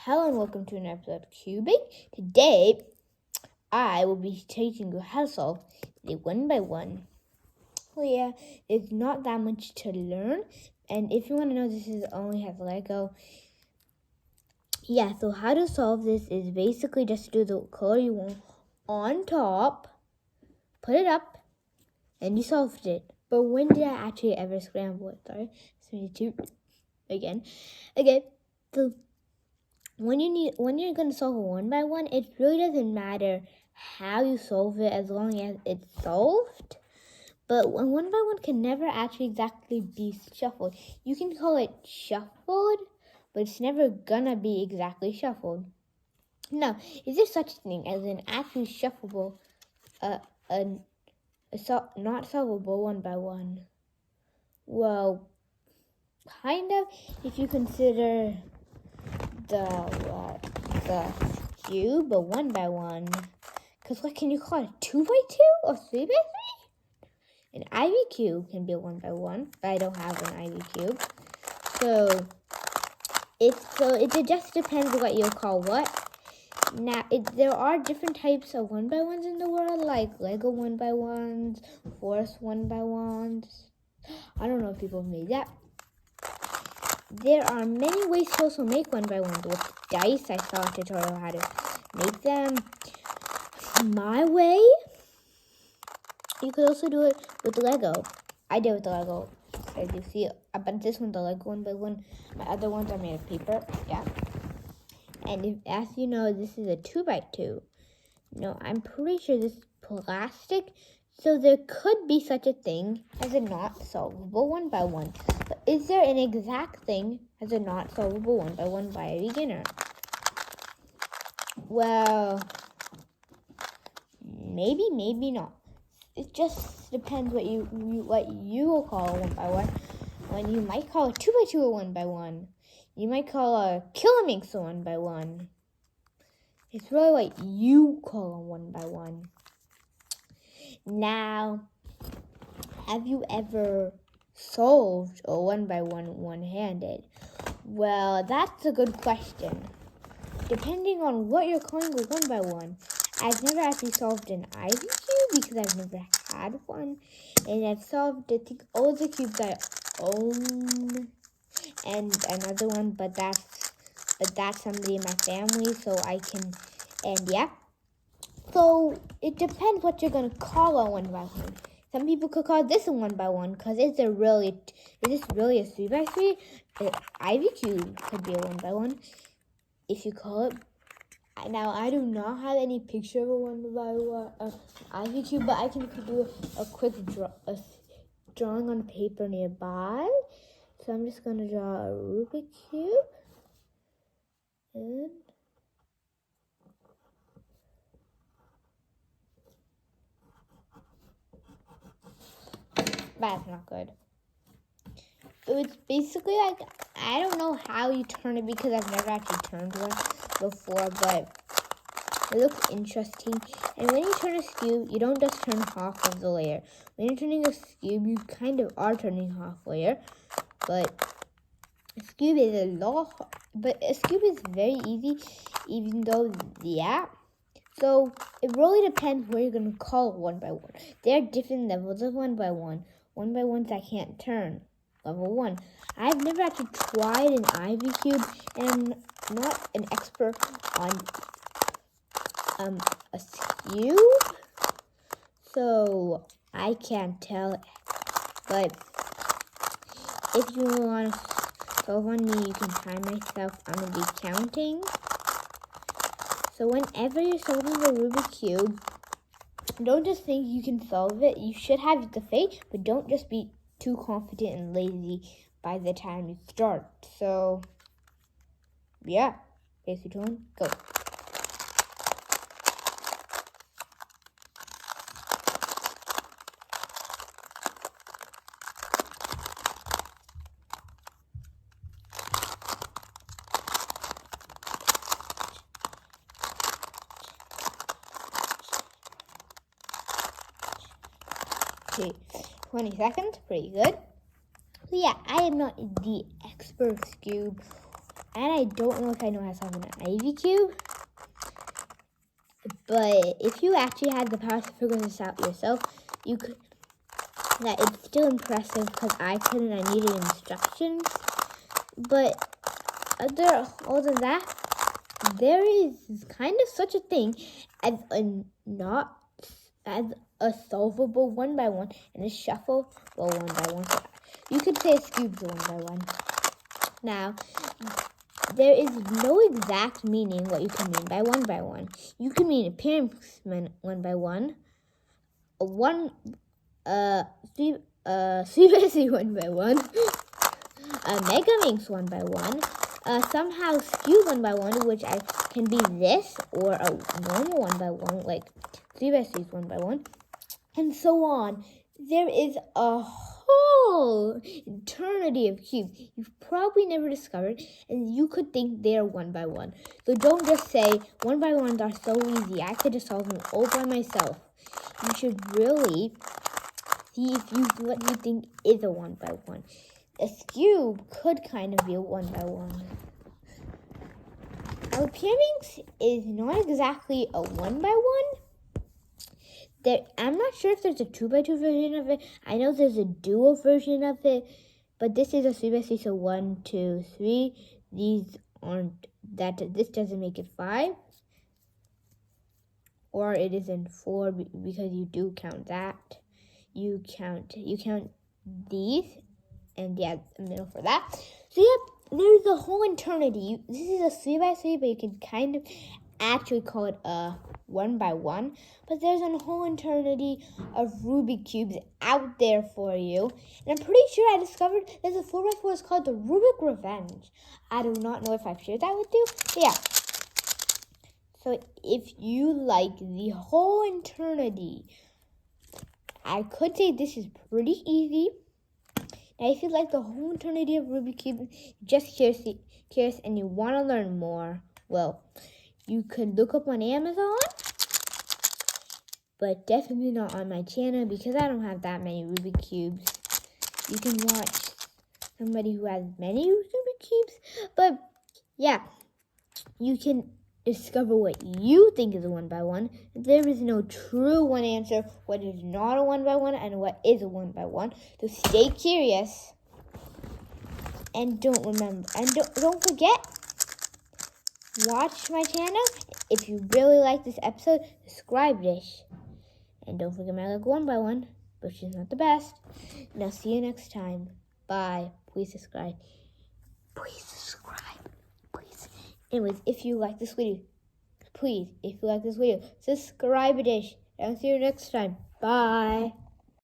Hello and welcome to an episode of Cubing. Today, I will be teaching you how to solve the one by one. Well, yeah, it's not that much to learn. And if you want to know, this is only has Lego. Yeah, so how to solve this is basically just do the color you want on top, put it up, and you solved it. But when did I actually ever scramble it? Sorry, again. Okay, so when you're going to solve a one by one, it really doesn't matter how you solve it as long as it's solved. But one by one can never actually exactly be shuffled. You can call it shuffled, but it's never gonna be exactly shuffled. Now, is there such a thing as an actually shuffleable, not solvable one by one? Well, kind of, if you consider the cube, but one by one. Because what can you call it? 2 by 2 or 3 by 3? An Ivy cube can be a one by one, but I don't have an Ivy cube. So it just depends what you call what. Now there are different types of one by ones in the world, like Lego one by ones, Forest one by ones. I don't know if people have made that. There are many ways to also make one by ones with dice. I saw a tutorial how to make them. My way, you could also do it with Lego. I did with Lego, as you see. But this one's the Lego one by one. My other ones are made of paper. Yeah. And as you know, this is a 2 by 2. No, I'm pretty sure this is plastic. So there could be such a thing as a not solvable one by one. But is there an exact thing as a not solvable one by one by a beginner? Well, maybe, maybe not. It just depends what you will call a one by one. When you might call a 2 by 2 a one by one. You might call a Killaminx a one by one. It's really what you call a one by one. Now, have you ever solved a one by one one-handed? Well, that's a good question. Depending on what you're calling a one by one. I've never actually solved an Ivy cube because I've never had one. And I've solved, I think, all the cubes I own and another one, but that's somebody in my family, so I can, and yeah. So it depends what you're gonna call a one by one. Some people could call this a one by one because is this really a 3 by 3? Ivy cube could be a one by one if you call it. Now I do not have any picture of a one by one Ivy cube, but I can do a quick drawing on paper nearby. So I'm just gonna draw a Rubik's cube and that's not good. So it's basically like, I don't know how you turn it because I've never actually turned one before, but it looks interesting. And when you turn a cube, you don't just turn half of the layer. When you're turning a cube, you kind of are turning half layer, but a cube is very easy, even though, yeah. So it really depends where you're going to call one by one. There are different levels of one by one. One by ones I can't turn. Level 1. I've never actually tried an Ivy cube, and I'm not an expert on a cube, so I can't tell. But if you want to solve on me, you can time myself. I'm going to be counting. So whenever you're solving the Rubik's Cube, don't just think you can solve it. You should have the faith, but don't just be too confident and lazy by the time you start. So, yeah. Basically, go. Okay, 20 seconds, pretty good. So yeah, I am not the expert cube. And I don't know if I know how to solve an Ivy cube. But if you actually had the power to figure this out yourself, you could. That it's still impressive because I couldn't. I needed instructions. But other than that, there is kind of such a thing as a solvable 1 by 1 and a shuffleable 1 by 1. So you could say a cube's 1 by 1. Now, there is no exact meaning what you can mean by 1 by 1. You can mean a pyramid 1 by 1, a 3x3 1 by 1, a Megaminx 1 by 1, somehow skew 1 by 1, which can be this, or a normal 1 by 1, like 3x3 1 by 1, and so on. There is a whole eternity of cubes you've probably never discovered, and you could think they're 1 by 1. So don't just say 1 by 1s are so easy, I could just solve them all by myself. You should really see what you think is a 1 by 1. A cube could kind of be a 1 by 1. Now, Pyraminx is not exactly a 1 by 1. I'm not sure if there's a 2 by 2 version of it. I know there's a dual version of it, but this is a 3 by 3, so 1, 2, 3. These aren't this doesn't make it 5. Or it isn't 4 because you do count that. You count these, and yeah, the middle for that. So yeah, there's a whole eternity. This is a 3 by 3, but you can kind of actually call it a 1 by 1. But there's a whole eternity of Rubik cubes out there for you. And I'm pretty sure I discovered there's a 4 by 4 is called the Rubik Revenge. I do not know if I've shared that with you. But yeah. So if you like the whole eternity, I could say this is pretty easy. Now, if you like the whole eternity of Rubik Cube, just curious and you want to learn more, well, you could look up on Amazon, but definitely not on my channel because I don't have that many Rubik Cubes. You can watch somebody who has many Rubik Cubes, but yeah, you can discover what you think is a 1 by 1. There is no true one answer, what is not a 1 by 1 and what is a 1 by 1. So stay curious and don't forget, watch my channel. If you really like this episode, subscribe this. And don't forget my like 1 by 1, which is not the best. And I'll see you next time. Bye. Please subscribe. Please subscribe. Anyways, if you like this video, subscribe it. I'll see you next time. Bye.